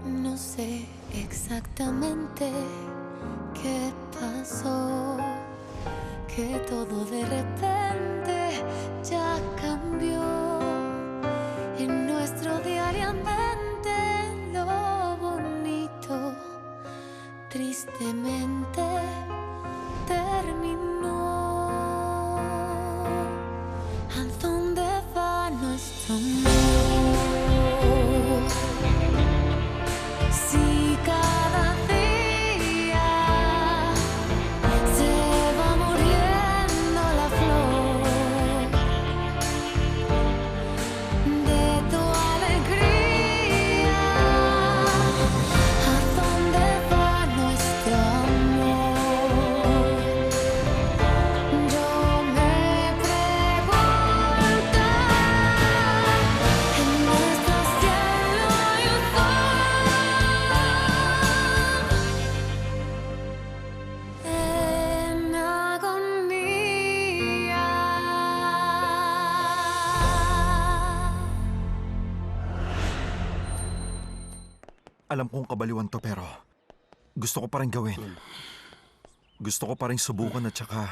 No sé exactamente qué pasó, que todo de repente ya cambió. En nuestro diariamente lo bonito tristemente terminó. ¿A dónde va nuestro amor? Si cada día se va muriendo la flor de tu alegría, ¿a dónde va nuestro amor? Yo me pregunto, en nuestro cielo hay un en agonía. Alam kong kabaliwan to pero gusto ko pa rin gawin. Gusto ko pa rin subukan at saka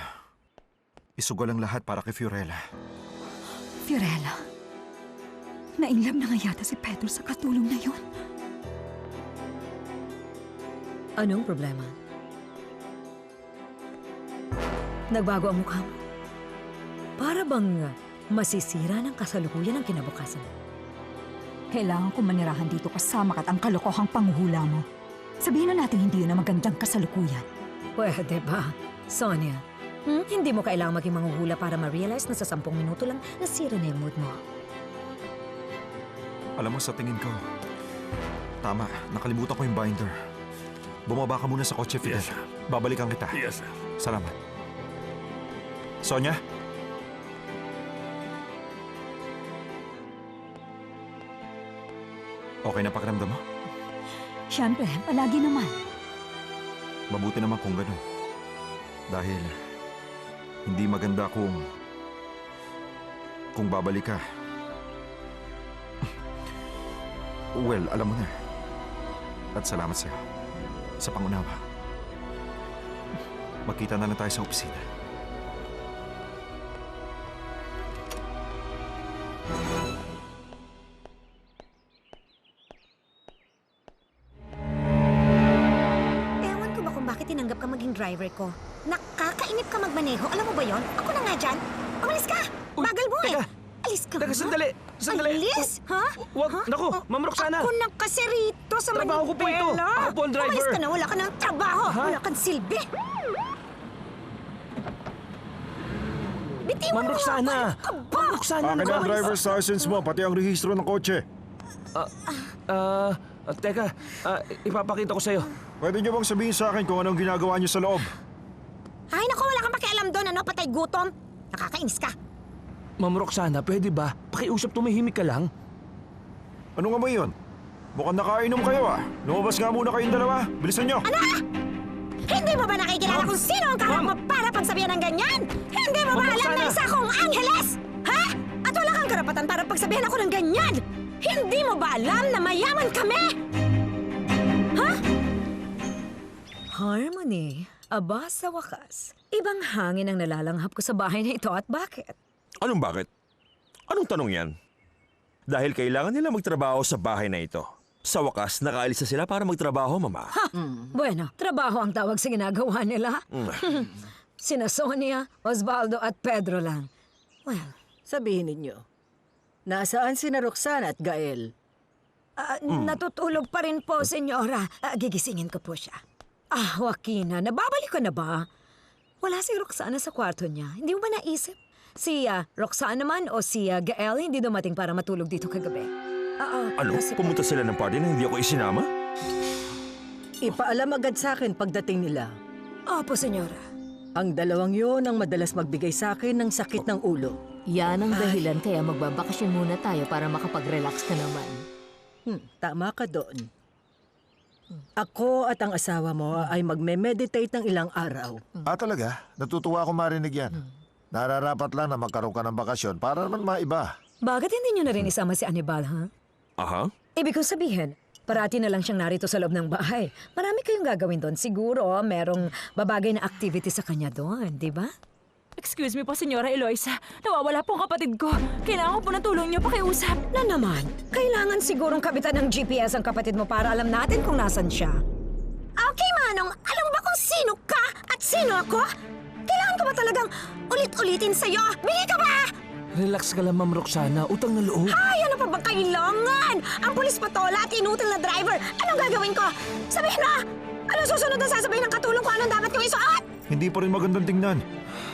isugal ang lahat para kay Fiorella. Fiorella, nainlove na nga yata si Pedro sa katulong na yun. Anong problema? Nagbago ang mukha mo. Para bang masisira ng kasalukuyan ang kinabukasan. Kailangan kong manirahan dito kasama ka't ang kalokohang panghuhula mo. Sabihin na natin hindi yun ang magandang kasalukuyan. Pwede ba, Sonia? Hindi mo kailangang maging manghuhula para ma-realize na sa 10 minuto lang nasira na yung mood mo. Alam mo, sa tingin ko, tama, nakalimutan ko yung binder. Bumaba ka muna sa kotse, Fidel. Yes, sir. Babalikan kita. Yes, sir. Salamat. Sonia? Okay na pakiramdam mo? Siyempre, palagi naman. Mabuti naman kung ganun. Dahil hindi maganda kung babalik ka. Well, alam mo na. At salamat sa'yo sa pangunawa. Magkita na lang tayo sa opisina. Ewan ko ba kung bakit tinanggap ka maging driver ko? Nakakainip ka magmaneho. Alam mo ba yon? Ako na nga dyan. Umalis ka! Bagal mo eh! Alis ka Teka, ba? sandali! Sandali! Alis? Ha? Wag! Ha? Naku, Ma'am Roxana! Ako na kasi rito sa Trabaho ko po ito. Manibela. Ako po ang driver. Umalis ka na, wala ka ng trabaho. Ha? Wala kang silbi. Bitiwan Ma'am mo Roxana! ako. Ano ka ba? Ma'am Roxana, Akin na ang nagwawalis- driver's license mo, pati ang rehistro ng kotse. Teka, ipapakita ko sa'yo. Pwede niyo bang sabihin sa akin kung anong ginagawa niyo sa loob? Ay, naku, wala kang pakialam doon. Ano, patay gutom. Nakakainis ka. Ma'am Roxana, pwede ba? Pakiusap, tumahimik ka lang. Ano nga ba yun? Mukhang nakainom kayo ah. Lumabas nga muna kayong dalawa. Bilisan niyo. Ano? Hindi mo ba nakikilala kung sino ang kaharap mo para pagsabihan ng ganyan? Hindi mo ba Ma'am alam na Roxana! isa akong Angeles? Ha? At wala kang karapatan para pagsabihan ako ng ganyan? Hindi mo ba alam na mayaman kami? Ha? Harmony, aba sa wakas. Ibang hangin ang nalalanghap ko sa bahay na ito at bakit? Anong bakit? Anong tanong yan? Dahil kailangan nila magtrabaho sa bahay na ito. Sa wakas, nakaalis na sila para magtrabaho, Mama. Bueno, trabaho ang tawag sa ginagawa nila. Sina Sonia, Osvaldo at Pedro lang. Well, Sabihin ninyo, nasaan sina Roxana at Gael? natutulog pa rin po, senyora. Gigisingin ko po siya. Joaquina, nababalik ka na ba? Wala si Roxana sa kwarto niya. Hindi mo ba naisip? Si Roxana man o si Gael hindi dumating para matulog dito kagabi. Ano? Pumunta sila ng party na hindi ako isinama? Ipaalam agad sa akin pagdating nila. Opo, senyora. Ang dalawang yun ang madalas magbigay sa akin ng sakit ng ulo. Yan ang dahilan kaya magbabakasyon muna tayo para makapag-relax ka naman. Tama ka doon. Ako at ang asawa mo ay magme-meditate ng ilang araw. Talaga? Natutuwa ako marinig yan. Nararapat lang na magkaroon ka ng bakasyon para naman maiba. Bakit hindi nyo na rin isama si Anibal, ha? Aha? Ibig kong sabihin, parati na lang siyang narito sa loob ng bahay. Marami kayong gagawin doon. Siguro, merong babagay na activity sa kanya doon, di ba? Excuse me po, Senyora Eloisa. Nawawala po ang kapatid ko. Kailangan ko po ng tulong niyo, pakiusap. Na naman, kailangan sigurong kapitan ng GPS ang kapatid mo para alam natin kung nasan siya. Okay, Manong. Alam mo ba kung sino ka at sino ako? Kailangan ko ba talagang ulit-ulitin sa'yo? Bigay ka ba? Relax ka lang, Ma'am Roxana. Utang na loob. Ay, ano pa ba kailangan? Ang pulis patola at inutil na driver. Anong gagawin ko? Sabihin na! Ano susunod na sasabihin ng katulong ko anong dapat kong isuot? Hindi pa rin magandang tingnan.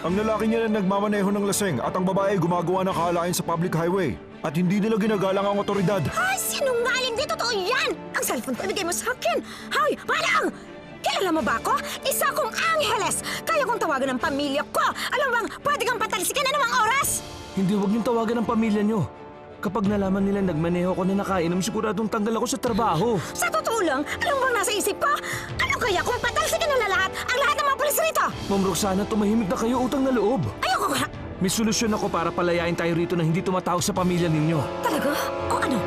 Ang lalaki niya na nagmamaneho ng laseng at ang babae gumagawa ng kahalayan sa public highway. At hindi nila ginagalang ang otoridad. Ay, sinungaling! Di totoo yan! Ang cellphone ko ibigay mo sa akin! Hay, Manong! Kilala mo ba ako? Isa akong Angeles! Kaya kong tawagan ng pamilya ko! Alam mo bang pwede kang patalsikan anumang oras? Hindi, huwag niyong tawagan ang pamilya niyo. Kapag nalaman nila nagmaneho ko na nakainom, siguradong tanggal ako sa trabaho. Sa totoo lang, alam mo bang nasa isip ko? Ano kaya kung patalsikan na lahat ang lahat ng mga pulis rito? Ma'am Roxana, tumahimik na kayo, utang na loob. Ayoko nga! May solusyon ako para palayain tayo rito na hindi tumatawag sa pamilya ninyo. Talaga? O ano?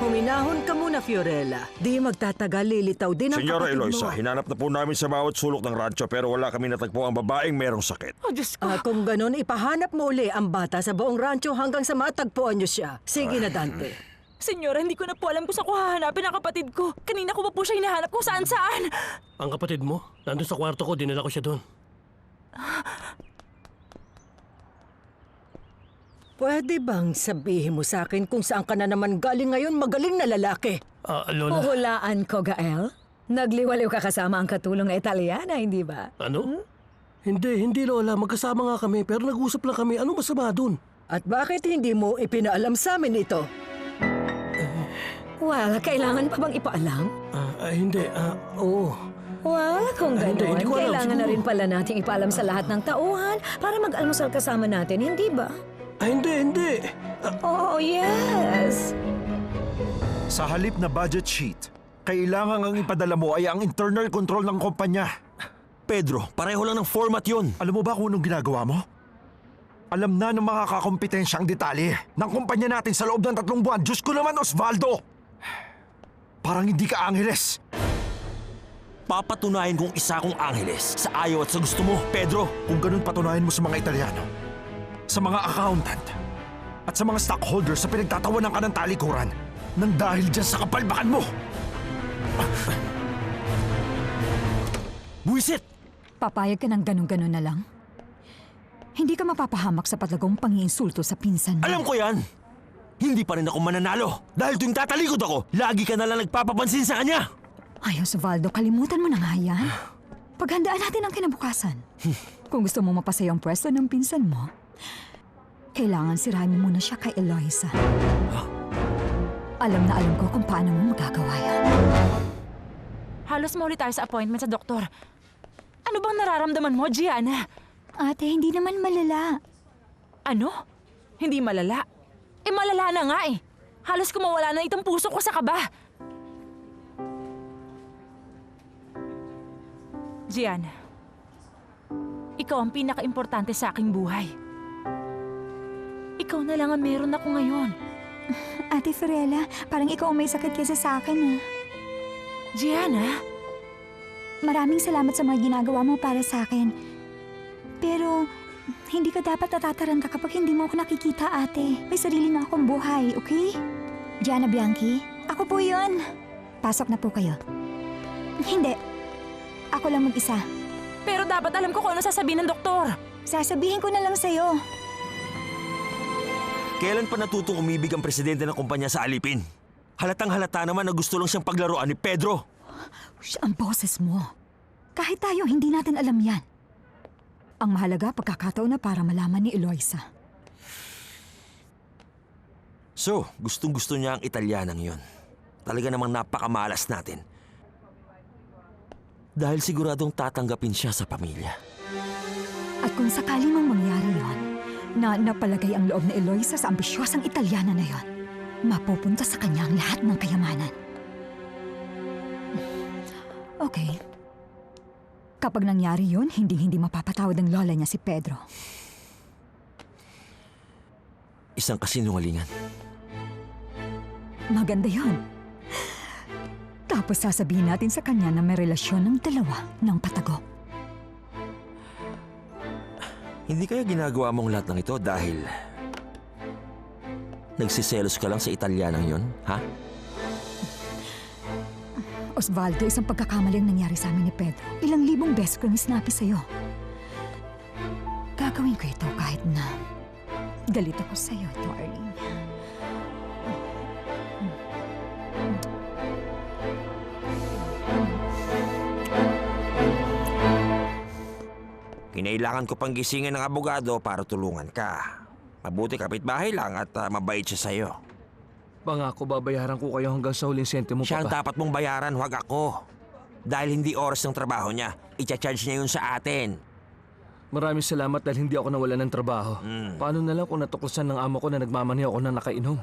Huminahon ka muna, Fiorella. Di magtatagal, lilitaw din ang Senyora kapatid Eloisa, mo. hinanap na po namin sa bawat sulok ng rancho pero wala kami natagpo ang babaeng merong sakit. Oh, Diyos ko. Kung ganon, ipahanap mo uli ang bata sa buong rancho hanggang sa matagpuan niyo siya. Sige na, Dante. Senyora, hindi ko na po alam kung saan ko hahanapin ang kapatid ko. Kanina ko pa po siya hinahanap kung saan-saan. Ang kapatid mo, nandun sa kwarto ko, dinala ko siya doon. Pwede bang sabihin mo sa akin kung saan ka na naman galing ngayon, magaling na lalaki? Lola. Huhulaan ko, Gael. Nagliwaliw ka kasama ang katulong na Italiana, hindi ba? Ano? Hindi Lola. Magkasama nga kami pero nag-usap lang kami. Anong masama doon? At bakit hindi mo ipinaalam sa amin ito? Well, kailangan pa bang ipaalam? Hindi. Oo. Well, kung gano'n, Hindi ko alam, kailangan na siguro. rin pala nating ipaalam sa lahat ng tauhan para mag-almusal kasama natin, hindi ba? Hindi. Oh, yes! Sa halip na budget sheet, kailangan ang ipadala mo ay ang internal control ng kumpanya. Pedro, pareho lang ng format yun. Alam mo ba kung anong ginagawa mo? Alam na ng mga kakompetensya ang detalye ng kumpanya natin sa loob ng 3 buwan. Diyos ko naman, Osvaldo! Parang hindi ka Angeles. Papatunayan kong isa akong Angeles sa ayaw at sa gusto mo, Pedro. Kung ganun patunayan mo sa mga Italiano, sa mga accountant, at sa mga stockholders sa pinagtatawanan ka ng talikuran nang dahil dyan sa kapalbakan mo. Buisit! Papayag ka ng ganun-ganun na lang? Hindi ka mapapahamak sa patlagong pangiinsulto sa pinsan mo. Alam ko yan! Hindi pa rin ako mananalo. Dahil tuwing tatalikod ako, lagi ka na lang nagpapapansin sa kanya. Ay, Osvaldo, kalimutan mo na nga yan. Paghandaan natin ang kinabukasan. Kung gusto mo mapasaya ang pwesto ng pinsan mo, kailangan sirahin mo muna siya kay Eloisa. Alam na alam ko kung paano mo magagawa yan. Halos mauli tayo sa appointment sa doktor. Ano bang nararamdaman mo, Gianna? Ate, hindi naman malala. Ano? Hindi malala? Malala na nga eh. Halos kumawala na itong puso ko sa kaba. Gianna, ikaw ang pinaka-importante sa aking buhay. Ikaw na lang ang meron ako ngayon. Ate Fiorella, parang ikaw ang may sakit kaysa sa akin. Gianna? Maraming salamat sa mga ginagawa mo para sa akin. Pero hindi ka dapat natataranta kapag hindi mo ako nakikita, ate. May sarili na akong buhay, okay? Gianna Bianchi, ako po yun. Pasok na po kayo. Hindi. Ako lang mag-isa. Pero dapat alam ko kung ano sasabihin ng doktor. Sasabihin ko na lang sa'yo. Kailan pa natutong umibig ang presidente ng kumpanya sa alipin? Halatang halata naman na gusto lang siyang paglaruan ni Pedro. Siya ang boses mo. Kahit tayo, hindi natin alam yan. Ang mahalaga, pagkakataon na para malaman ni Eloisa. So, gustong-gusto niya ang Italianang yun. Talaga namang napakamalas natin. Dahil siguradong tatanggapin siya sa pamilya. At kung sakali mang mangyari yon, na napalagay ang loob ni Eloisa sa ambisyosang Italyana na yon. Mapupunta sa kanya ang lahat ng kayamanan. Okay. Kapag nangyari yun, hindi mapapatawad ng lola niya si Pedro. Isang kasinungalingan. Maganda yon. Tapos sasabihin natin sa kanya na may relasyon ng dalawa ng patago. Hindi kaya ginagawa mong lahat ng ito dahil nagsiselos ka lang sa Italianang yon, ha? Osvaldo, isang pagkakamali ang nangyari sa amin ni Pedro. Ilang libong beses ko sinabi sa'yo. Gagawin ko ito kahit na galit ako sa'yo, darling. Kinailangan ko pang gisingin ng abogado para tulungan ka. Mabuti kapitbahay lang at mabait siya sa'yo. Pangako, babayaran ko kayo hanggang sa huling sentimo, Siya ang Papa. dapat mong bayaran, huwag ako. Dahil hindi oras ng trabaho niya, i-charge niya yun sa atin. Maraming salamat dahil hindi ako nawalan ng trabaho. Paano na lang kung natuklasan ng amo ko na nagmamaneho ako na nakainom?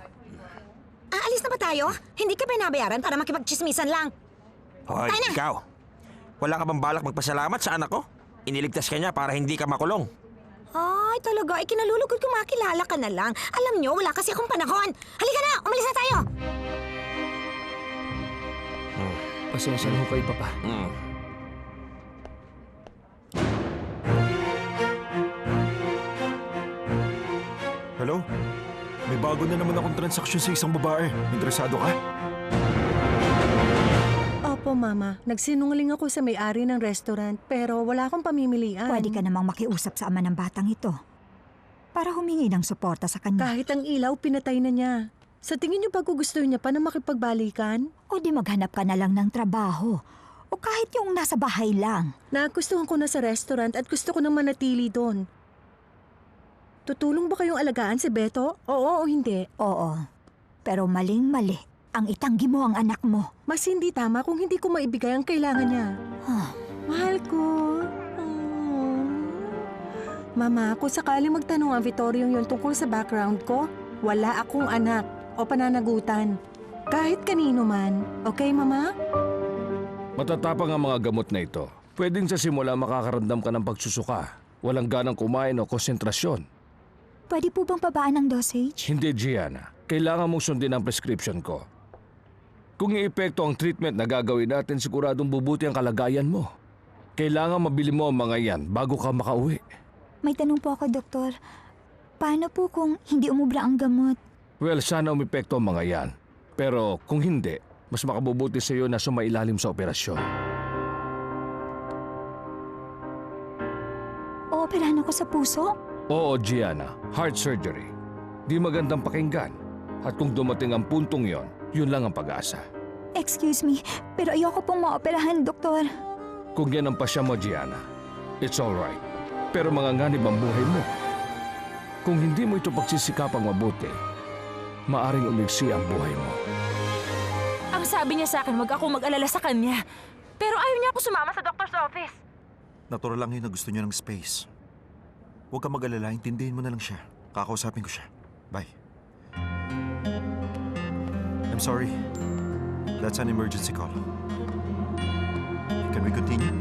Aalis na ba tayo? Hindi ka binabayaran para makipagchismisan lang. Hoy, Tayo na! ikaw. Wala ka bang balak magpasalamat sa anak ko? Iniligtas ka niya para hindi ka makulong. Ay, talaga. Ikinalulugod ko makilala ka na lang. Alam nyo, wala kasi akong panahon. Halika na! Umalis na tayo! Pasensya na ho kayo, Papa. Hello? May bago na naman akong transaksyon sa isang babae. Interesado ka? Opo, Mama. Nagsinungaling ako sa may-ari ng restaurant pero wala akong pamimilian. Pwede ka namang makiusap sa ama ng batang ito para humingi ng suporta sa kanya. Kahit ang ilaw, pinatay na niya. Sa tingin niyo ba gusto niya pa na makipagbalikan? O di maghanap ka na lang ng trabaho. O kahit yung nasa bahay lang. Nagustuhan ko na sa restaurant at gusto ko nang manatili doon. Tutulong ba kayong alagaan si Beto? Oo o hindi? Oo. Pero maling-mali ang itanggi mo ang anak mo. Mas hindi tama kung hindi ko maibigay ang kailangan niya. Mahal ko. Mama, kung sakali magtanong ang Vittoriong yun tungkol sa background ko, wala akong anak o pananagutan. Kahit kanino man. Okay, Mama? Matatapang ang mga gamot na ito. Pwedeng sa simula makakaramdam ka ng pagsusuka. Walang ganang kumain o konsentrasyon. Pwede po bang babaan ng dosage? Hindi, Gianna. Kailangan mong sundin ang prescription ko. Kung iepekto ang treatment na gagawin natin, siguradong bubuti ang kalagayan mo. Kailangan mabili mo ang mga yan bago ka makauwi. May tanong po ako, Doktor. Paano po kung hindi umubra ang gamot? Well, sana umepekto ang mga yan. Pero kung hindi, mas makabubuti sa iyo na sumailalim sa operasyon. Ooperahan ako sa puso? Oo, Gianna. Heart surgery. Di magandang pakinggan. At kung dumating ang puntong yon, yun lang ang pag-asa. Excuse me, pero ayoko pong maoperahan, Doktor. Kung yan ang pasya mo, Gianna, it's alright. Pero manganganib ang buhay mo. Kung hindi mo ito pagsisikapang mabuti, maaring umigsi ang buhay mo. Ang sabi niya sa akin, wag ako mag-alala sa kanya. Pero ayaw niya ako sumama sa doctor's office. Natural lang yun na gusto niyo ng space. Huwag ka mag-alala, intindihin mo na lang siya. Kakausapin ko siya. Bye. I'm sorry. That's an emergency call. Can we continue?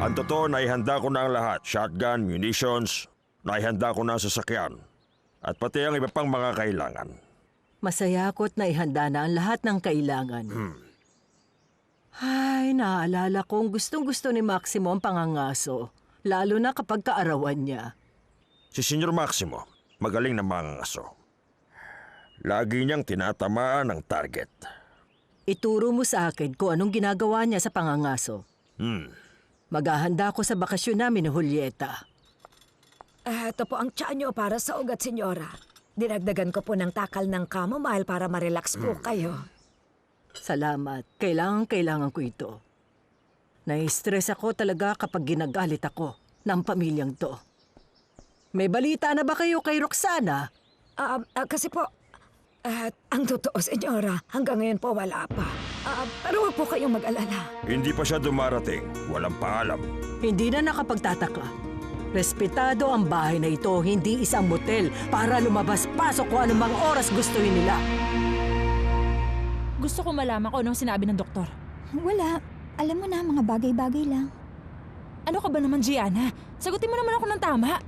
Ang totoo, naihanda ko na ang lahat. Shotgun, munitions, naihanda ko na ang sasakyan. At pati ang iba pang mga kailangan. Masaya ako at naihanda na ang lahat ng kailangan. Ay, naalala kong gustong-gusto ni Maximo ang pangangaso. Lalo na kapag kaarawan niya. Si Senyor Maximo, magaling na mangangaso. Lagi niyang tinatamaan ang target. Ituro mo sa akin kung anong ginagawa niya sa pangangaso. Maghahanda ako sa bakasyon namin ni Julieta. Ito po ang tiyan nyo para sa ugat, senyora. Dinagdagan ko po ng takal ng chamomile para ma-relax po kayo. Salamat. Kailangan ko ito. Nai-stress ako talaga kapag ginagalit ako ng pamilyang to. May balita na ba kayo kay Roxana? Kasi po, ang totoo, senyora, hanggang ngayon po wala pa. Pero huwag po kayong mag-alala. Hindi pa siya dumarating. Walang paalam. Hindi na nakapagtataka. Respetado ang bahay na ito, hindi isang motel para lumabas-pasok kung anumang oras gustuhin nila. Gusto ko malaman kung anong sinabi ng doktor. Wala. Alam mo na, mga bagay-bagay lang. Ano ka ba naman, Gianna? Sagutin mo naman ako ng tama.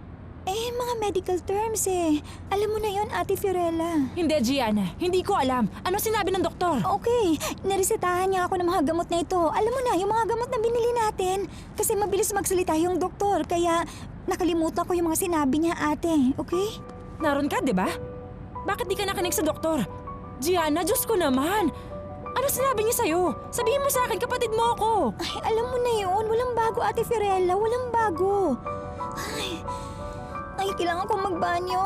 Mga medical terms eh. Alam mo na yon, Ate Fiorella. Hindi, Gianna. Hindi ko alam. Ano sinabi ng doktor? Okay, naresetahan niya ako ng mga gamot na ito. Alam mo na, yung mga gamot na binili natin. Kasi mabilis magsalita yung doktor, kaya nakalimutan ko yung mga sinabi niya, ate. Okay? Naroon ka, di ba? Bakit di ka nakinig sa doktor? Gianna, Diyos ko naman. Ano sinabi niya sa'yo? Sabihin mo sa akin, kapatid mo ako. Ay, alam mo na yun. Walang bago, Ate Fiorella. Walang bago. Ay, kailangan kong magbanyo.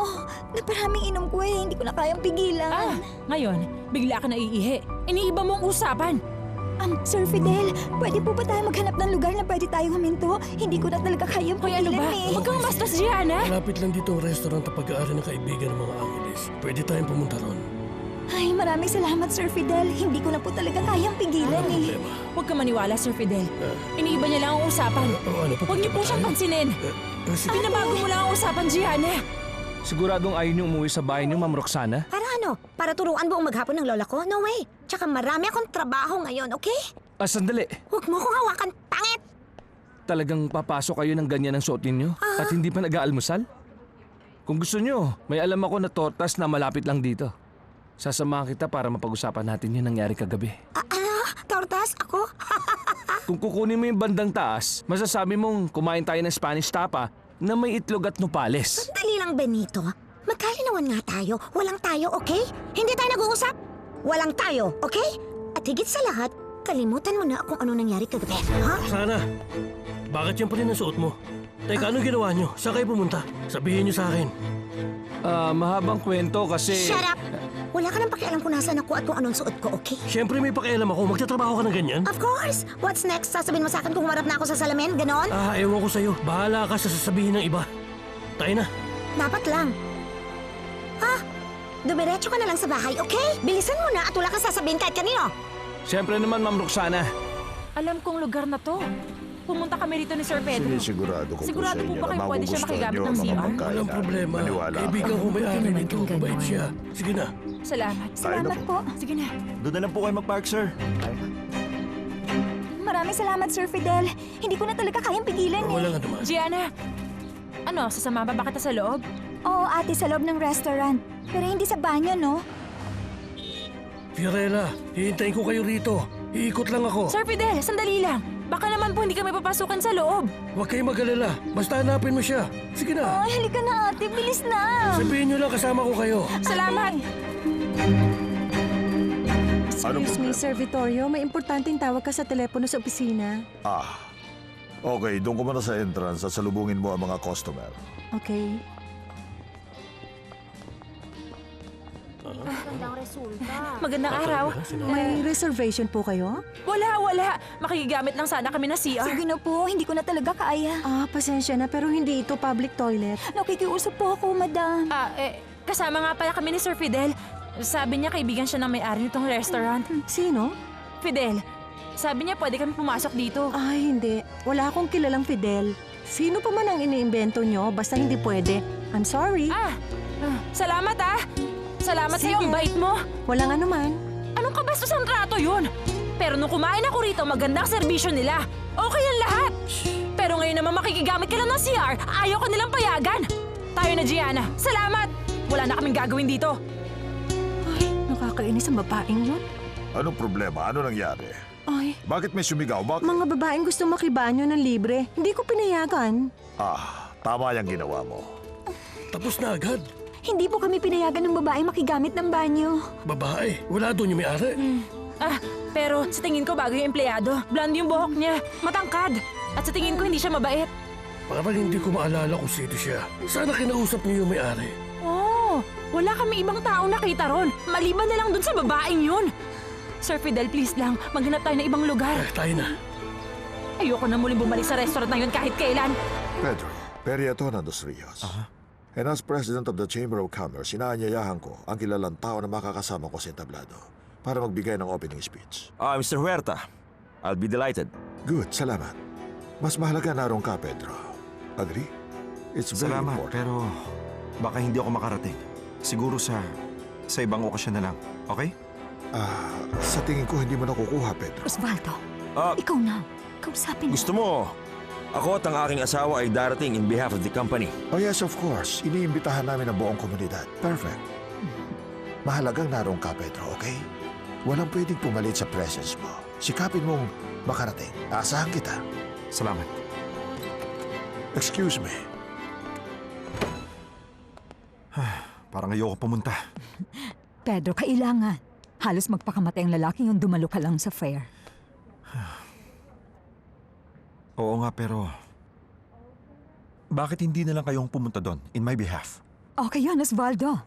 Naparaming inom ko eh. Hindi ko na kayang pigilan. Ngayon, bigla ka naiihi. Iniiba mo ang usapan. Sir Fidel, pwede po ba tayo maghanap ng lugar na pwede tayong huminto? Hindi ko na talaga kayang Hoy, ano pigilan ba? eh. Huwag kang bastos, Gianna. Malapit lang dito ang restaurant na pag-aari ng kaibigan ng mga Angeles. Pwede tayong pumunta ron. Ay, maraming salamat, Sir Fidel. Hindi ko na po talaga kayang pigilan eh. Huwag ka maniwala, Sir Fidel. Iniiba niya lang ang usapan. Huwag niyo po siyang pansinin. Binabago mo lang ang usapan, Gianna. Siguradong ayaw niyo umuwi sa bahay niyo, Ma'am Roxana? Para ano? Para turuan buong maghapon ng lola ko? No way. Tsaka marami akong trabaho ngayon, okay? Sandali. Huwag mo akong hawakan, pangit! Talagang papasok kayo ng ganyan ang suot ninyo? At hindi pa nag-aalmusal? Kung gusto niyo, may alam ako na tortas na malapit lang dito. Sasamahan kita para mapag-usapan natin yung nangyari kagabi. Ano? Tortas? Ako? Kung kukunin mo yung bandang taas, masasabi mong kumain tayo ng Spanish tapa na may itlog at nopales. Sandali lang, Benito. Magkalinawan nga tayo. Walang tayo, okay? Hindi tayo nag-uusap? Walang tayo, okay? At higit sa lahat, kalimutan mo na kung ano nangyari kagabi, ha? Sana, bakit yan pa rin ang suot mo? Teka, anong ginawa niyo? Saan kayo pumunta? Sabihin niyo sa akin. Mahabang kwento kasi... Shut up! Wala ka nang pakialam kung nasaan ako at kung anong suot ko, okay? Siyempre may pakialam ako. Magtatrabaho ka ng ganyan? Of course! What's next? Sasabihin mo sa akin kung humarap na ako sa salamin? Ganon? Ewan ko sa'yo. Bahala ka sa sasabihin ng iba. Tayo na. Dapat lang. Dumiretso ka na lang sa bahay, okay? Bilisan mo na at wala kang sasabihin kahit kanino. Siyempre naman, Ma'am Roxana. Alam kong lugar na to. Pumunta kami rito ni Sir Pedro. Sinisigurado ko Sigurado po po sa inyo ba kayo na pwede siya magugustuhan makigamit niyo ng ang mga CR? pagkain Walang namin. problema. Maniwala ka. Kaibigan ko may-ari nito. Mabait siya. Sige na. Salamat. Salamat po. Sige na. Doon na lang po kayo mag-park, sir. Maraming salamat, Sir Fidel. Hindi ko na talaga kayang pigilan eh. Wala nga naman. Gianna, ano, sasama ba kita sa loob? Oo, ate, sa loob ng restaurant. Pero hindi sa banyo, no? Fiorella, hihintayin ko kayo rito. Iikot lang ako. Sir Fidel, sandali lang. Baka naman po hindi kami papasukan sa loob. Huwag kayong mag-alala. Basta hanapin mo siya. Sige na. Ay, halika na, ate. Bilis na. Sabihin niyo lang kasama ko kayo. Salamat. Anong Excuse me, Sir Vittorio. May importanteng tawag ka sa telepono sa opisina. Okay, doon ko muna sa entrance at salubungin mo ang mga customer. Okay. Magandang araw. May reservation po kayo? Wala. Makikigamit lang sana kami na CR. Sige na po, hindi ko na talaga kaya. Pasensya na pero hindi ito public toilet. Nakikiusap po ako, madam. Kasama nga pala kami ni Sir Fidel. Sabi niya kaibigan siya ng may-ari nitong restaurant. Sino? Fidel. Sabi niya pwede kami pumasok dito. Ay, hindi. Wala akong kilalang Fidel. Sino pa man ang iniimbento nyo, basta hindi pwede. I'm sorry. Salamat Salamat sa'yo, ang bait mo. Walang anuman. Anong kabastos ang trato yun? Pero nung kumain ako rito, magandang serbisyo nila. Okay ang lahat. Pero ngayon naman makikigamit ka lang ng CR, ayaw ka nilang payagan. Tayo na, Gianna. Salamat! Wala na kaming gagawin dito. Ay, nakakainis ang babaeng yun. Anong problema? Ano nangyari? Ay, Bakit may sumigaw? Bakit? mga babaeng gusto makibanyo ng libre. Hindi ko pinayagan. Tama yung ginawa mo. Tapos na agad. Hindi po kami pinayagan ng babae makigamit ng banyo. Babae, wala doon yung may-ari. Pero sa tingin ko bago yung empleyado. Blonde yung buhok niya, matangkad. At sa tingin ko hindi siya mabait. Parang hindi ko maalala kung sino siya. Sana kinausap niyo yung may-ari. Wala kami ibang taong nakita ron. Maliban na lang dun sa babaeng yun. Sir Fidel, please lang, maghanap tayo ng ibang lugar. Tayo na. Ayoko na muling bumalik sa restaurant na yun kahit kailan. Pedro, Periatono dos Rios. And as President of the Chamber of Commerce, inaanyayahan ko ang kilalang tao na makakasama ko sa entablado para magbigay ng opening speech. Mr. Huerta, I'll be delighted. Good, salamat. Mas mahalaga naroon ka, Pedro. Agree? It's very Salamat, important. pero baka hindi ako makarating. Siguro sa ibang okasyon na lang, okay? Sa tingin ko hindi mo nakukuha, Pedro. Osvaldo, Ah, ikaw na. Kausapin mo. gusto mo, ako at ang aking asawa ay darating in behalf of the company. Oh yes, of course. Iniimbitahan namin ang buong komunidad. Perfect. Mahalagang naroon ka, Pedro, okay? Walang pwedeng pumalit sa presence mo. Sikapin mong makarating. Aasahan kita. Salamat. Excuse me. Parang ayoko pumunta. Pedro, kailangan. Halos magpakamatay ang lalaki yung dumalo ka lang sa fair. Oo nga, pero bakit hindi na lang kayong pumunta doon in my behalf? Okay yun, Osvaldo.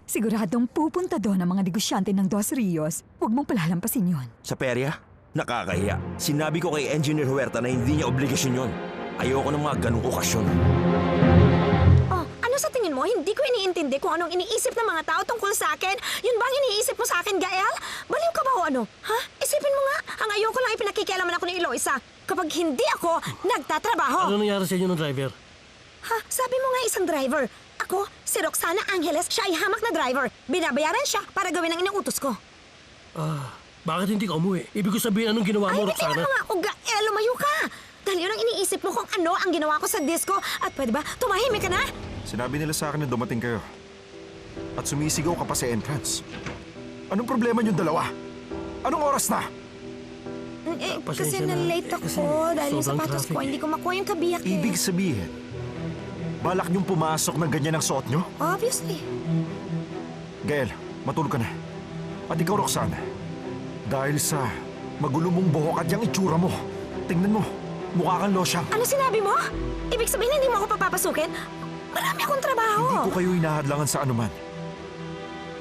Siguradong pupunta doon ang mga negosyante ng Dos Rios. Huwag mong palalampasin yun. Sa perya? Nakakahiya. Sinabi ko kay Engineer Huerta na hindi niya obligasyon yon. Ayoko ng mga ganong okasyon. Oh, ano sa tingin mo? Hindi ko iniintindi kung anong iniisip ng mga tao tungkol sa akin. Yun bang iniisip mo sa akin, Gael? Baliw ka ba o ano? Ha? Isipin mo nga, ang ayoko lang ipinakikialaman ako ni Eloisa. Kapag hindi ako nagtatrabaho. Ano nangyari sa inyo ng driver? Ha? Sabi mo nga isang driver. Ako, si Roxana Angeles, siya ay hamak na driver. Binabayaran siya para gawin ang inuutos ko. Bakit hindi ka umuwi? Ibig ko sabihin anong ginawa mo, Ay, Roxana? bitiwan mo nga ako, Gael. Lumayo ka. Dahil yun ang iniisip mo kung ano ang ginawa ko sa disco. At pwede ba, tumahimik ka na? Sinabi nila sa akin na dumating kayo. At sumisigaw ka pa sa entrance. Anong problema niyong dalawa? Anong oras na? Kasi Pasensya na. na-late ako Kasi dahil yung sobrang sapatos ko, traffic. hindi ko makuha yung kabiyak eh. Ibig sabihin, balak niyong pumasok ng ganyan ang suot niyo? Obviously. Gael, matulog ka na. At ikaw, Roxana, dahil sa magulo mong buhok at yung itsura mo, tingnan mo, mukha kang losyang. Ano sinabi mo? Ibig sabihin hindi mo ako papapasukin? Marami akong trabaho. Hindi ko kayo inahadlangan sa anuman.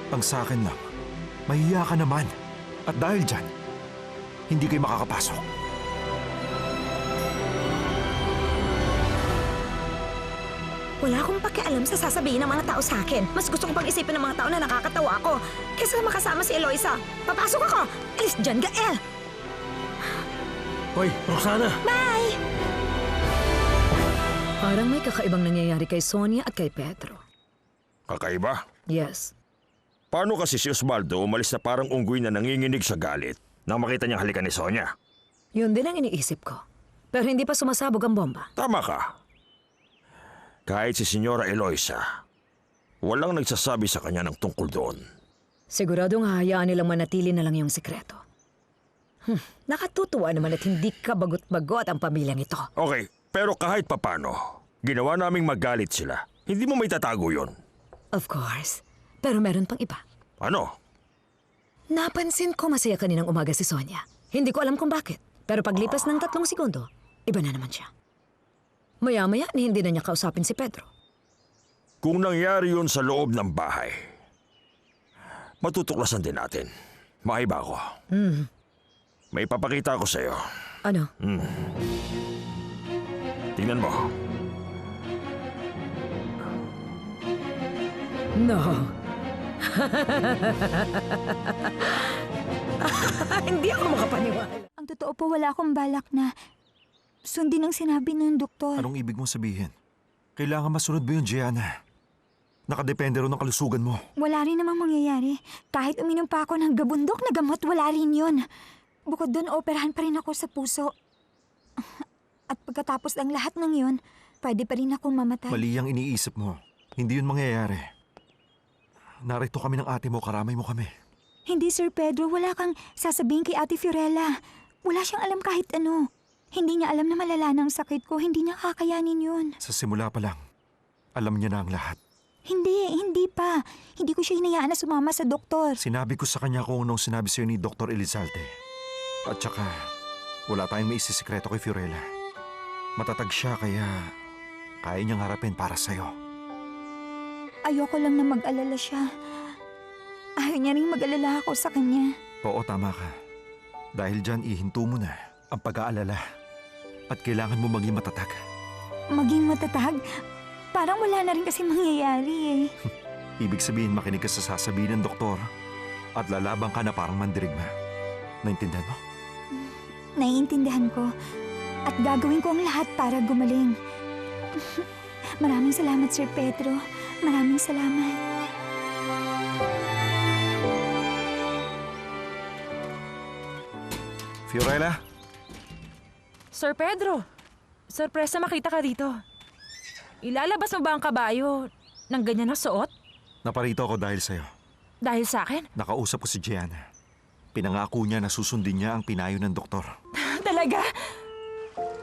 Ang sa akin lang, mahiya ka naman. At dahil dyan, hindi kayo makakapasok. Wala akong pakialam sa sasabihin ng mga tao sa akin. Mas gusto ko pang isipin ng mga tao na nakakatawa ako kaysa makasama si Eloisa. Papasok ako! Alis dyan, Gael! Hoy, Roxana! Bye! Parang may kakaibang nangyayari kay Sonia at kay Pedro. Kakaiba? Yes. Paano kasi si Osvaldo umalis na parang unggoy na nanginginig sa galit nang makita niyang halikan ni Sonia? Yun din ang iniisip ko. Pero hindi pa sumasabog ang bomba. Tama ka. Kahit si Senyora Eloisa, walang nagsasabi sa kanya ng tungkol doon. Siguradong hahayaan nilang manatili na lang yung sikreto. Nakatutuwa naman at hindi ka bagot-bagot ang pamilyang ito. Okay, pero kahit papano, ginawa naming magalit sila. Hindi mo may tatago yon. Of course. Pero meron pang iba. Ano? Napansin ko masaya kaninang umaga si Sonia. Hindi ko alam kung bakit. Pero paglipas ng 3 segundo, iba na naman siya. Maya-maya ni hindi na niya kausapin si Pedro. Kung nangyari yun sa loob ng bahay, matutuklasan din natin. Maiba ako. May papakita ako sa'yo. Ano? Tingnan mo. No. Hindi ako makapaniwala. Ang totoo po, wala akong balak na sundin ang sinabi ng doktor. Anong ibig mong sabihin? Kailangan masunod ba yun, Gianna? Nakadepende ron ng kalusugan mo. Wala rin namang mangyayari. Kahit uminom pa ako ng gabundok na gamot, wala rin yun. Bukod doon, operahan pa rin ako sa puso. At pagkatapos ng lahat ng yun, pwede pa rin akong mamatay. Mali ang iniisip mo. Hindi yun mangyayari. Narito kami ng ate mo, karamay mo kami. Hindi, Sir Pedro. Wala kang sasabihin kay Ate Fiorella. Wala siyang alam kahit ano. Hindi niya alam na malala ng sakit ko. Hindi niya kakayanin yun. Sa simula pa lang, alam niya na ang lahat. Hindi pa. Hindi ko siya hinayaan na sumama sa doktor. Sinabi ko sa kanya kung anong sinabi sa'yo ni Dr. Elizalde. At saka, wala tayong may isisikreto kay Fiorella. Matatag siya kaya kaya niyang harapin para sa'yo. Ayoko lang na mag-alala siya. Ayaw niya rin mag-alala ako sa kanya. Oo, tama ka. Dahil dyan, ihinto mo na ang pag-aalala. At kailangan mo maging matatag. Maging matatag? Parang wala na rin kasi mangyayari eh. Ibig sabihin, makinig ka sa sasabihin ng doktor at lalabang ka na parang mandirigma. Naintindihan mo? Naiintindihan ko. At gagawin ko ang lahat para gumaling. Maraming salamat, Sir Pedro. Maraming salamat. Fiorella, Sir Pedro, sorpresa makita ka dito. Ilalabas mo ba ang kabayo ng ganyan na suot? naparito ako dahil sa'yo. Dahil sa akin? Nakausap ko si Gianna. Pinangako niya na susundin niya ang pinayo ng doktor. Talaga?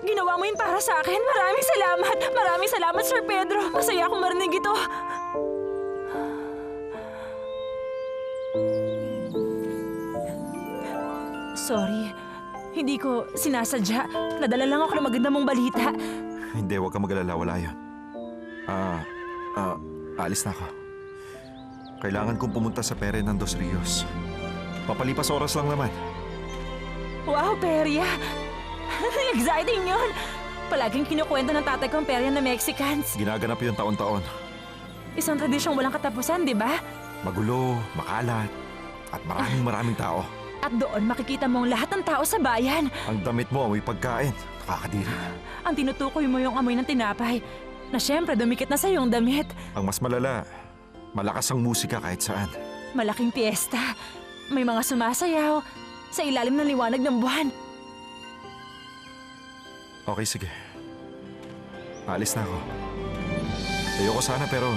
Ginawa mo yun para sa akin? Maraming salamat! Maraming salamat, Sir Pedro! Masaya akong marinig ito. Sorry. Hindi ko sinasadya. Nadala lang ako ng maganda mong balita. Hindi, huwag kang mag-alala. Wala yun. Alis na ako. Kailangan kong pumunta sa pere ng Dos Rios. Papalipas oras lang naman. Wow, perya! Exciting yun! Palaging kinukwento ng tatay ko ang perya na Mexicans. Ginaganap yun taon-taon. Isang tradisyong walang katapusan, di ba? Magulo, makalat, at maraming tao. At doon makikita mo ang lahat ng tao sa bayan. Ang damit mo amoy pagkain. Nakakadiri. Ang tinutukoy mo yung amoy ng tinapay, na syempre dumikit na sa iyong damit. Ang mas malala, malakas ang musika kahit saan. Malaking piyesta. May mga sumasayaw sa ilalim ng liwanag ng buwan. Okay, sige. Alis na ako. Ayoko sana pero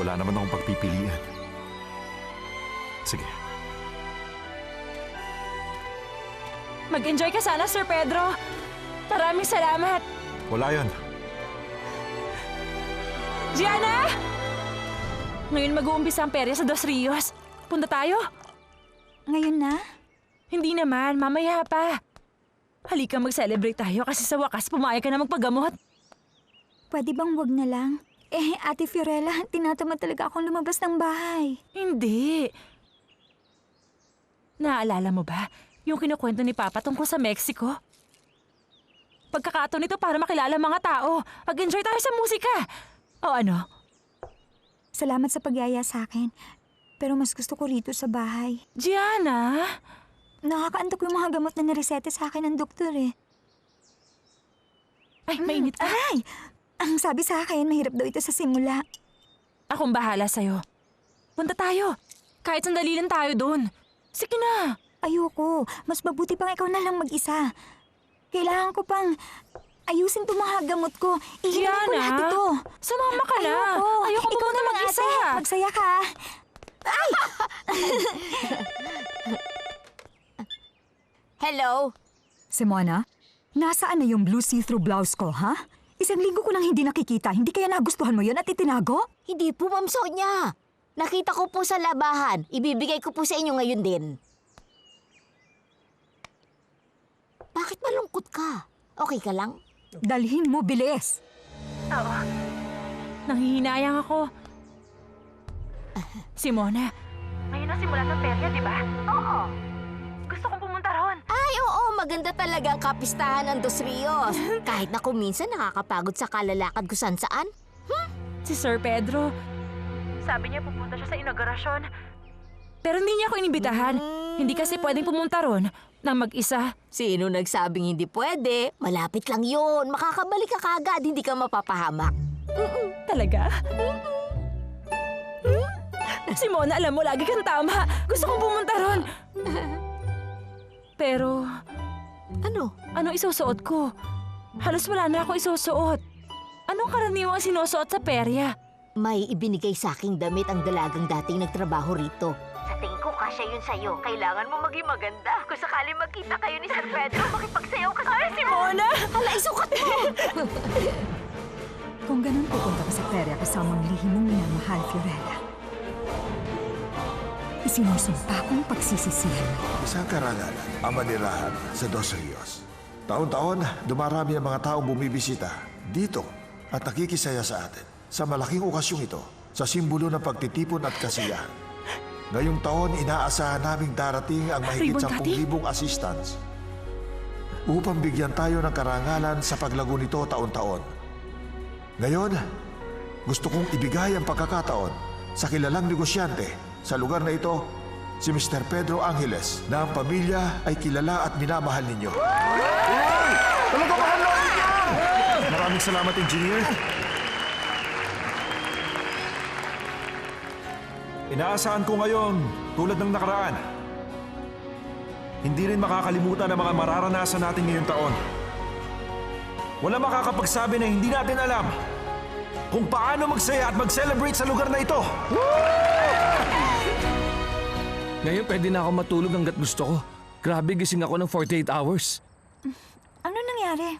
wala naman akong pagpipilian. Sige. Mag-enjoy ka sana, Sir Pedro. Maraming salamat. Wala yun. Gianna! Ngayon mag-uumpisa ang perya sa Dos Rios. Punta tayo? Ngayon na? Hindi naman, mamaya pa. Halika mag-celebrate tayo kasi sa wakas pumayag ka na magpagamot. Pwede bang wag na lang? Ate Fiorella, tinatamad talaga akong lumabas ng bahay. Hindi. Naalala mo ba yung kinukwento ni Papa tungkol sa Mexico? Pagkakataon nito para makilala mga tao. Mag-enjoy tayo sa musika. O ano? Salamat sa pagyaya sa akin. Pero mas gusto ko rito sa bahay. Gianna! Nakakaantok yung mga gamot na niresete sa akin ng doktor eh. Ay, mainit pa. Ay! Ang sabi sa akin, mahirap daw ito sa simula. Akong bahala sa'yo. Punta tayo. Kahit sandali lang tayo doon. Sige na. Ayoko. Mas mabuti pang ikaw na lang mag-isa. Kailangan ko pang ayusin itong mga gamot ko. Ihirin ko lahat ito. Sumama ka na. Ayoko ikaw na mag-isa. Magsaya ka. Ay! Hello? Simona, nasaan na yung blue see-through blouse ko, ha? Isang linggo ko nang hindi nakikita. Hindi kaya nagustuhan mo yun at itinago? Hindi po, Ma'am Sonia. Nakita ko po sa labahan. Ibibigay ko po sa inyo ngayon din. Bakit malungkot ka? Okay ka lang? Dalhin mo, bilis. Oo. Nanghihinayang ako. Simona, ngayon na simula ng perya, di ba? Oo. Gusto kong pumunta ron. Ay, oo. Maganda talaga ang kapistahan ng Dos Rios. Kahit na kung minsan nakakapagod sa kalalakad ko saan-saan. Si Sir Pedro, sabi niya pupunta siya sa inaugurasyon. Pero hindi niya ako inibitahan. Hindi kasi pwedeng pumunta ron nang mag-isa. Sino nagsabing hindi pwede? Malapit lang yun. Makakabalik ka kagad. Hindi ka mapapahamak. Talaga? Simona, alam mo, lagi kang tama. Gusto kong pumunta ron. Pero... Ano isusuot ko? Halos wala na ako isusuot. Anong karaniwang sinusuot sa perya? May ibinigay sa aking damit ang dalagang dating nagtrabaho rito. Sa tingin ko, kasya yun sa'yo. Kailangan mo maging maganda. Kung sakali magkita kayo ni Sir Pedro, makipagsayaw ka sa Simona! Hala, isukat mo! Kung ganun, pupunta ka sa perya kasamang lihim mong minamahal, Fiorella. Isinusumpa kong pagsisisihan. Isang karangalan ang manirahan sa Dos Rios. Taon-taon, dumarami ang mga taong bumibisita dito at nakikisaya sa atin. Sa malaking okasyong ito, sa simbolo ng pagtitipon at kasiyahan. Ngayong taon, inaasahan naming darating ang mahigit 10,000 assistants upang bigyan tayo ng karangalan sa paglago nito taon-taon. Ngayon, gusto kong ibigay ang pagkakataon sa kilalang negosyante sa lugar na ito, si Mr. Pedro Angeles, na ang pamilya ay kilala at minamahal ninyo. Talaga mahal natin yan! Maraming salamat, Engineer. Inaasahan ko ngayon, tulad ng nakaraan, hindi rin makakalimutan ang mga mararanasan natin ngayong taon. Wala makakapagsabi na hindi natin alam kung paano magsaya at mag-celebrate sa lugar na ito. Ngayon pwede na ako matulog hanggat gusto ko. Grabe, gising ako ng 48 hours. Ano nangyari?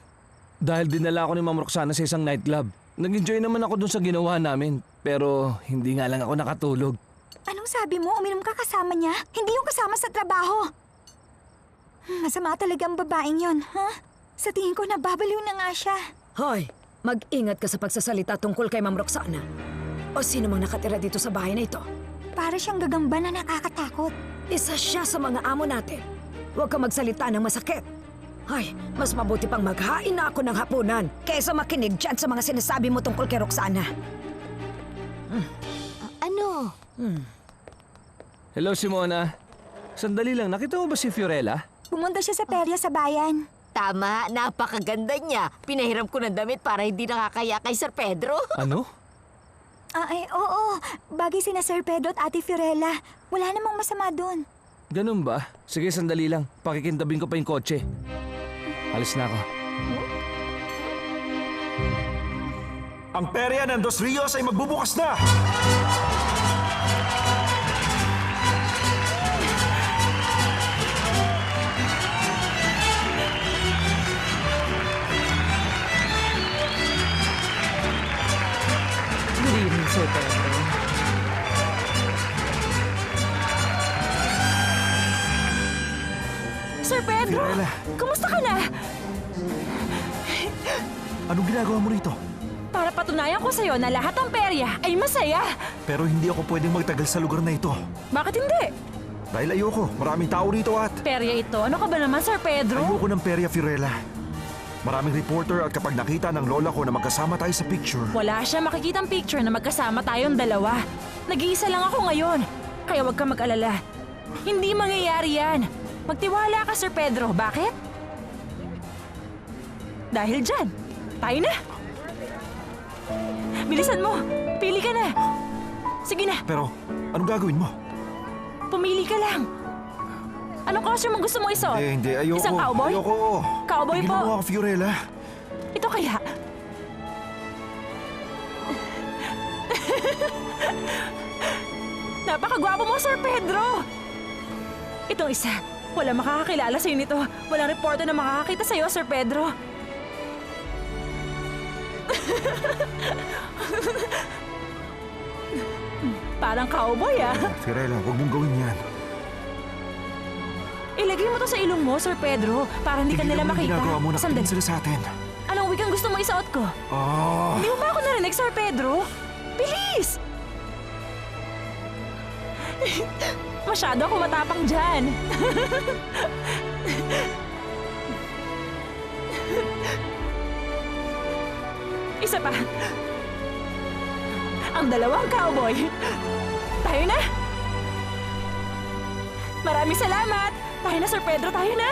Dahil dinala ako ni Ma'am Roxana sa isang nightclub. Nag-enjoy naman ako dun sa ginawa namin. Pero hindi nga lang ako nakatulog. Anong sabi mo? Uminom ka kasama niya? Hindi yung kasama sa trabaho. Masama talaga ang babaeng yon, ha? Sa tingin ko, nababaliw na nga siya. Hoy, mag-ingat ka sa pagsasalita tungkol kay Ma'am Roxana. O sino mang nakatira dito sa bahay na ito? Para siyang gagamba na nakakatakot. Isa siya sa mga amo natin. Huwag ka magsalita ng masakit. Ay, mas mabuti pang maghain na ako ng hapunan kaysa makinig dyan sa mga sinasabi mo tungkol kay Roxana. Ano? Hello, Simona. Sandali lang, nakita mo ba si Fiorella? Pumunta siya sa perya sa bayan. Tama, napakaganda niya. Pinahiram ko ng damit para hindi nakakaya kay Sir Pedro. Ano? Oo. Bagay sina Sir Pedro at Ate Fiorella. Wala namang masama doon. Ganun ba? Sige, sandali lang. Pakikintabing ko pa yung kotse. Alis na ako. Ang perya ng Dos Rios ay magbubukas na! Good evening, Sir Pedro. Sir Pedro! Fiorella. Kumusta ka na? Anong ginagawa mo rito? Para patunayan ko sa'yo na lahat ng perya ay masaya. Pero hindi ako pwedeng magtagal sa lugar na ito. Bakit hindi? Dahil ayoko, maraming tao rito at... Perya ito? Ano ka ba naman, Sir Pedro? Ayoko ng perya, Fiorella. Maraming reporter at kapag nakita ng lola ko na magkasama tayo sa picture... Wala siya makikitang picture na magkasama tayong dalawa. Nag-iisa lang ako ngayon. Kaya huwag ka mag-alala. Hindi mangyayari yan. Magtiwala ka, Sir Pedro. Bakit? Dahil dyan. Tayo na. Bilisan mo. Pili ka na. Sige na. Pero, anong gagawin mo? Pumili ka lang. Anong costume ang gusto mo isuot? Hindi. Ayoko. Isang cowboy? Ayoko. Cowboy Tignan po. mo ako, Fiorella. Ito kaya? Napakagwapo mo, Sir Pedro! Itong isa, walang makakakilala sa'yo nito. Walang reporter na makakakita sa'yo, Sir Pedro. Parang cowboy, ah. Fiorella, huwag mong gawin yan. Ilagay mo to sa ilong mo, Sir Pedro, para hindi ka nila Tingnan mo yung makita. ginagawa mo, nakatingin sila sa atin. Anong wig ang gusto mo isuot ko? Hindi mo ba ako narinig, Sir Pedro? Bilis! Masyado ako matapang dyan. Isa pa. Ang dalawang cowboy. Tayo na! Maraming salamat! Tayo na, Sir Pedro, tayo na!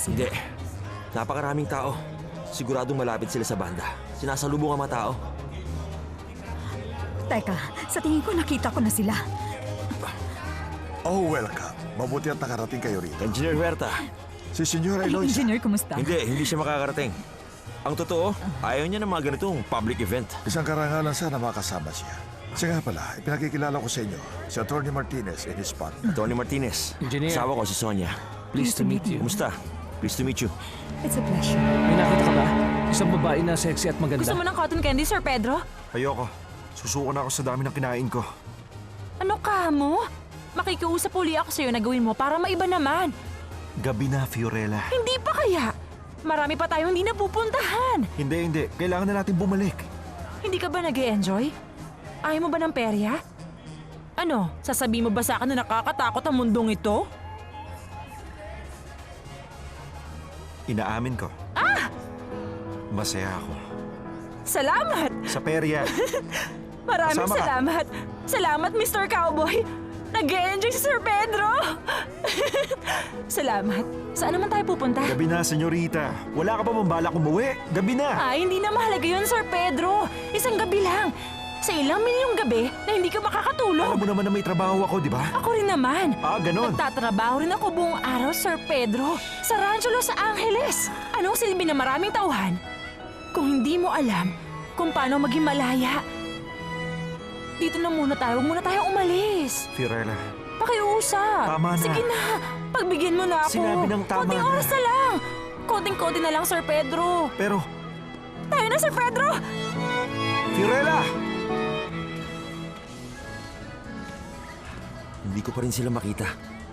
Hindi. Napakaraming tao. Siguradong malapit sila sa banda. Sinasalubong ang mga tao. Teka, sa tingin ko nakita ko na sila. Oh, welcome. Mabuti at nakarating kayo rito. Engineer Huerta. Si Senyora Ay, Eloisa. Engineer, kumusta? Hindi siya makakarating. Ang totoo, ayaw niya ng mga ganitong public event. Isang karangalan sana makasama siya. Siya nga pala, ipinakikilala ko sa inyo, si Atty. Martinez and his partner. Atty. Martinez. Engineer. Asawa ko si Sonia. Pleased to meet you. Kumusta? Pleased to meet you. It's a pleasure. May nakita ka ba? Isang babae na sexy at maganda. Gusto mo ng cotton candy, Sir Pedro? Ayoko. Susuko na ako sa dami ng kinain ko. Ano ka mo? Makikiusap uli ako sa'yo na gawin mo para maiba naman. Gabi na, Fiorella. Hindi pa kaya? Marami pa tayong hindi napupuntahan. Hindi. Kailangan na natin bumalik. Hindi ka ba nag-e-enjoy? Ayaw mo ba ng perya? Ano, sasabihin mo ba sa akin na nakakatakot ang mundong ito? Inaamin ko. Masaya ako. Salamat! Sa perya. Maraming Kasama ka. salamat. Salamat, Mr. Cowboy. Nag-e-enjoy si Sir Pedro. Salamat. Saan naman tayo pupunta? Gabi na, senyorita. Wala ka pa bang balak umuwi? Gabi na. Ay, hindi na mahalaga yun, Sir Pedro. Isang gabi lang. Sa ilang milyong gabi na hindi ka makakatulog. Alam mo naman na may trabaho ako, di ba? Ako rin naman. Ganon. Nagtatrabaho rin ako buong araw, Sir Pedro. Sa Rancho Los Angeles. Anong silbi na maraming tauhan? Kung hindi mo alam kung paano maging malaya. Dito na muna tayo. Huwag muna tayo umalis. Fiorella, Pakiusap. Tama na. Sige na. Pagbigyan mo na ako. Sinabi ng tama Konting na. oras na lang. Konting-konti na lang, Sir Pedro. pero Tayo na, Sir Pedro. Fiorella! Hindi ko pa rin sila makita.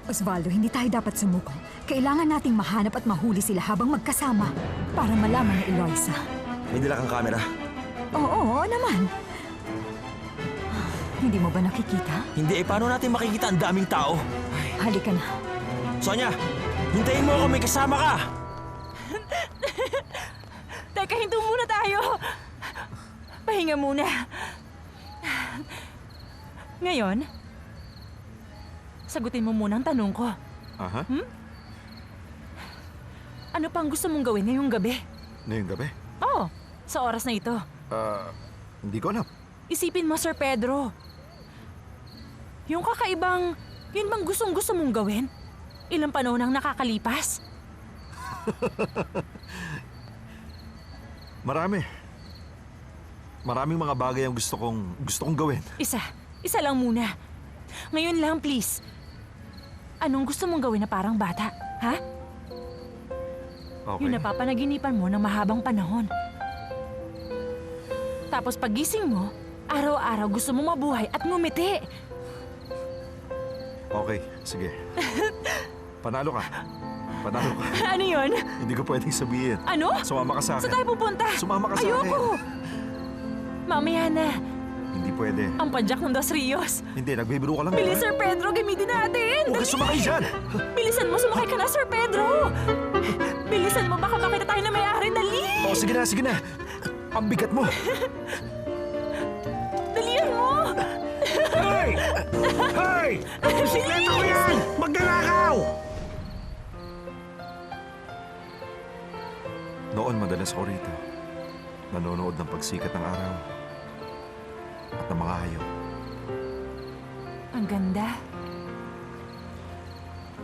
Osvaldo, hindi tayo dapat sumuko. Kailangan nating mahanap at mahuli sila habang magkasama para malaman ni Eloisa. May dala kang camera. Oo naman. Hindi mo ba nakikita? Hindi, paano natin makikita ang daming tao? Halika na. Sonia, hintayin mo ako, may kasama ka! Teka, hinto muna tayo. Pahinga muna. Ngayon, sagutin mo muna ang tanong ko. Aha? Ano pang gusto mong gawin ngayong gabi? Ngayong gabi? Oo, sa oras na ito. Hindi ko alam. Isipin mo, Sir Pedro. Yung kakaibang, yun bang gustong-gusto mong gawin? Ilang panahon ang nakakalipas? Maraming mga bagay ang gusto kong gawin. Isa lang muna. Ngayon lang, please. Anong gusto mong gawin na parang bata, ha? Okay. Yung napapanaginipan mo ng mahabang panahon. Tapos pagising mo, araw-araw gusto mong mabuhay at ngumiti. Okay, sige. Panalo ka. Ano yun? Hindi ko pwedeng sabihin. Ano? Sumama ka sa akin. Saan tayo pupunta? Sumama ka sa akin. Ayoko! Mamaya na. Hindi pwede. Ang padyak ng Dos Rios. Hindi, nagbibiro ka lang. Bilis, Sir Pedro, gamitin natin! Huwag ka sumakay dyan! Bilisan mo, sumakay ka na, Sir Pedro! Bilisan mo, baka makita tayo na may-ari. Dali! Sige na. Ang bigat mo. Dalian mo! Hoy! Bisikleta ko yan! Magnanakaw! Noon madalas ako rito. Nanonood ng pagsikat ng araw. At ng mga hayop. Ang ganda.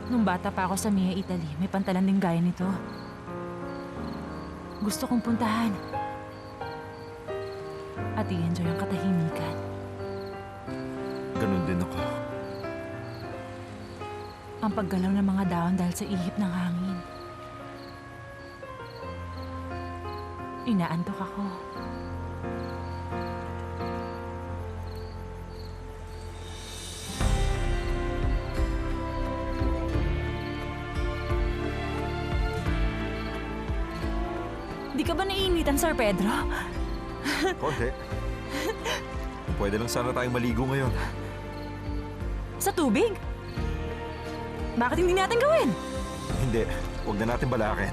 Nung bata pa ako sa Mia, Italy, may pantalan din gaya nito. Gusto kong puntahan. At i-enjoy ang katahimikan. Ganun din ako. Ang paggalaw ng mga dahon dahil sa ihip ng hangin. Inaantok ako. Di ka ba naiinitan, Sir Pedro? Konti. Pwede lang sana tayong maligo ngayon. Sa tubig? Bakit hindi natin gawin? Hindi. Huwag na natin balakin.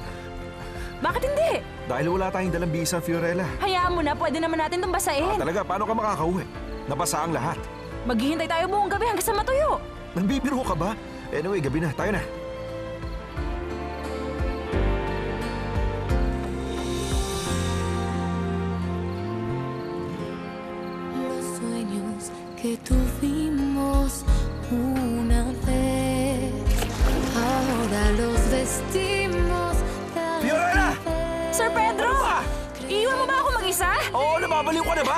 Bakit hindi? Dahil wala tayong dalang bisa, Fiorella. Hayaan mo na, pwede naman natin itong basahin. Talaga, paano ka makakauwi? Nabasa ang lahat. Maghihintay tayo buong gabi hanggang sa matuyo. Nagbibiro ka ba? Anyway, gabi na. Tayo na. Los sueños que tuvimos una vez, ahora los vestimos. Fiorella! Sir Pedro! Iiwan mo ba ako mag-isa? Oo, nababaliw ka na ba?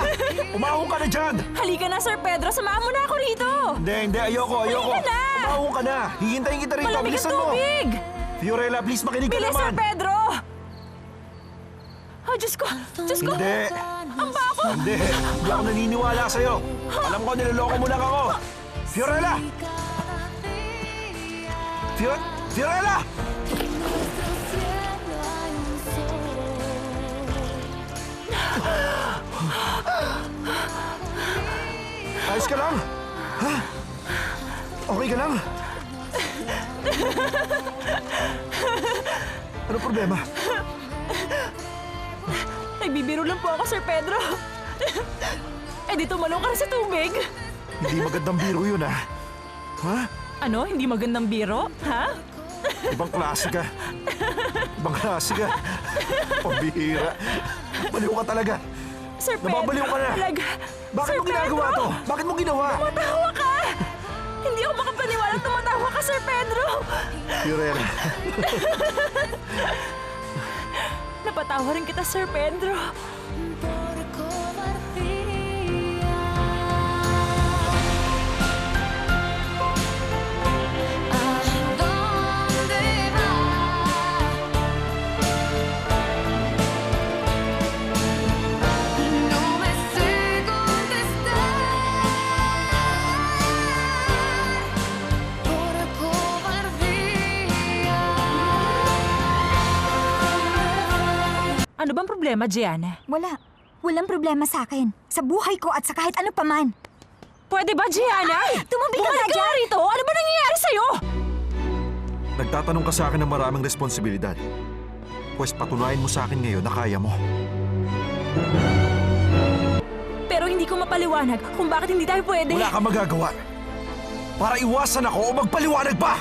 Umahong ka na dyan! Halika na, Sir Pedro. Samahan mo na ako rito. Hindi, ayoko. Halika na! Umahong ka na. Hihintayin kita rito. Malamig ang Bilisan mo. tubig! Fiorella, please makinig ka Bilis, naman. Sir Pedro! Oh, Diyos ko! Diyos ko! Hindi. Ang bako! Hindi ako naniniwala sa'yo. Alam ko, niloloko mo lang ako. Fiorella! Fiorella! Ayos ka lang? Ha? Okay ka lang? Ano problema? Nagbibiro lang po ako, Sir Pedro. Eh di tumalong ka na sa tubig. Hindi magandang biro yun, ha? Ha? Ano? Hindi magandang biro? Ha? Ibang klase ka. Ibang klase ka. Pambihira. Baliw ka talaga. Sir Pedro, Nababaliw ka na. talaga. Bakit Sir mo ginagawa Pedro! to? Bakit mo ginawa? Tumatawa ka! Hindi ako makapaniwala tumatawa ka, Sir Pedro! Fiorella. Napatawa rin kita, Sir Pedro. Por cobardía. ¿A dónde va? No me sé contestar. Por cobardía. Ano bang problema, Gianna? Wala. Walang problema sa akin. Sa buhay ko at sa kahit ano paman. Pwede ba, Gianna? Ay! Tumabig ka Bumalik nga dyan! rito! Ano ba nangyayari sa'yo? Nagtatanong ka sa akin ng maraming responsibilidad. Pwes patunayan mo sa akin ngayon na kaya mo. Pero hindi ko mapaliwanag kung bakit hindi tayo pwede. Wala kang magagawa. Para iwasan ako o magpaliwanag pa!